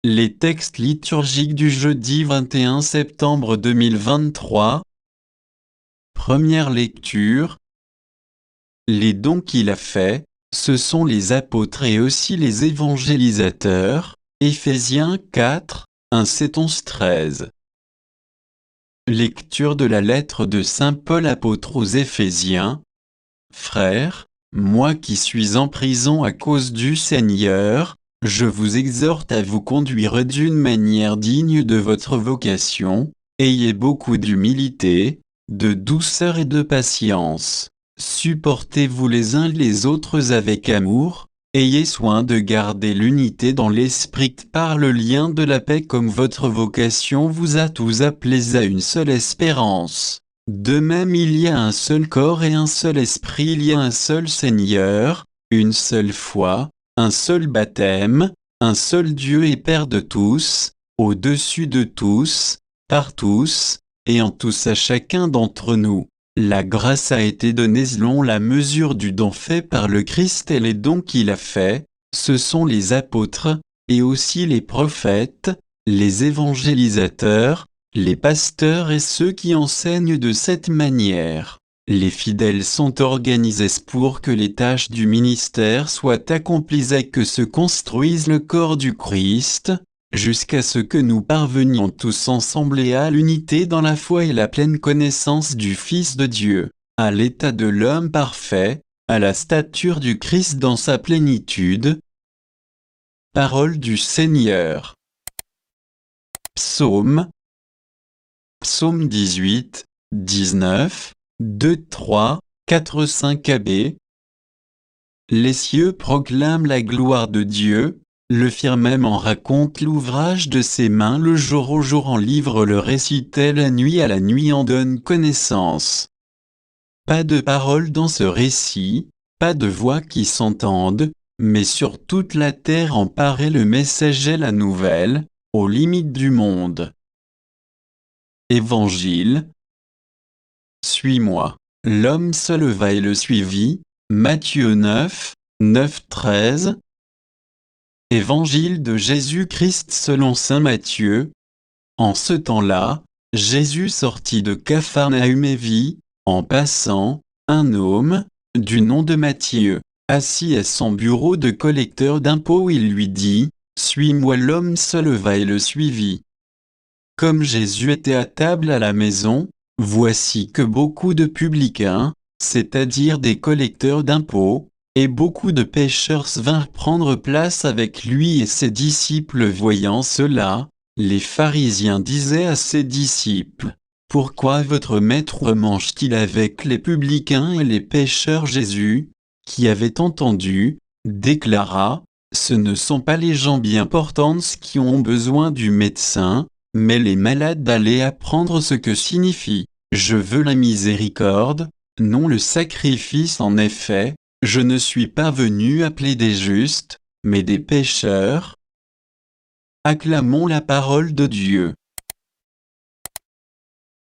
Les textes liturgiques du jeudi 21 septembre 2023. Première lecture. Les dons qu'il a faits, ce sont les apôtres et aussi les évangélisateurs. Éphésiens 4, 1, 7, 11, 13. Lecture de la lettre de saint Paul apôtre aux Éphésiens. Frères, moi qui suis en prison à cause du Seigneur, je vous exhorte à vous conduire d'une manière digne de votre vocation. Ayez beaucoup d'humilité, de douceur et de patience. Supportez-vous les uns les autres avec amour. Ayez soin de garder l'unité dans l'esprit par le lien de la paix, comme votre vocation vous a tous appelés à une seule espérance. De même il y a un seul corps et un seul esprit, il y a un seul Seigneur, une seule foi, un seul baptême, un seul Dieu et Père de tous, au-dessus de tous, par tous, et en tous à chacun d'entre nous. La grâce a été donnée selon la mesure du don fait par le Christ, et les dons qu'il a faits, ce sont les apôtres, et aussi les prophètes, les évangélisateurs, les pasteurs et ceux qui enseignent de cette manière. Les fidèles sont organisés pour que les tâches du ministère soient accomplies et que se construise le corps du Christ, jusqu'à ce que nous parvenions tous ensemble et à l'unité dans la foi et la pleine connaissance du Fils de Dieu, à l'état de l'homme parfait, à la stature du Christ dans sa plénitude. Parole du Seigneur. Psaume 18, 19, 2, 3, 4, 5 AB. Les cieux proclament la gloire de Dieu, le firmament raconte l'ouvrage de ses mains, le jour au jour en livre le récit et la nuit à la nuit en donne connaissance. Pas de parole dans ce récit, pas de voix qui s'entendent, mais sur toute la terre en paraît le messager, la nouvelle, aux limites du monde. Évangile. Suis-moi. L'homme se leva et le suivit. Matthieu 9, 9, 13. Évangile de Jésus-Christ selon saint Matthieu. En ce temps-là, Jésus sortit de Capharnaüm et vit, en passant, un homme, du nom de Matthieu, assis à son bureau de collecteur d'impôts. Il lui dit, « Suis-moi ». L'homme se leva et le suivit. Comme Jésus était à table à la maison, voici que beaucoup de publicains, c'est-à-dire des collecteurs d'impôts, et beaucoup de pécheurs vinrent prendre place avec lui et ses disciples. Voyant cela, les pharisiens disaient à ses disciples, « Pourquoi votre maître mange-t-il avec les publicains et les pécheurs ?» Jésus, qui avait entendu, déclara, « Ce ne sont pas les gens bien portants qui ont besoin du médecin, mais les malades. Allez apprendre ce que signifie « Je veux la miséricorde, non le sacrifice ». En effet, je ne suis pas venu appeler des justes, mais des pécheurs. Acclamons la parole de Dieu.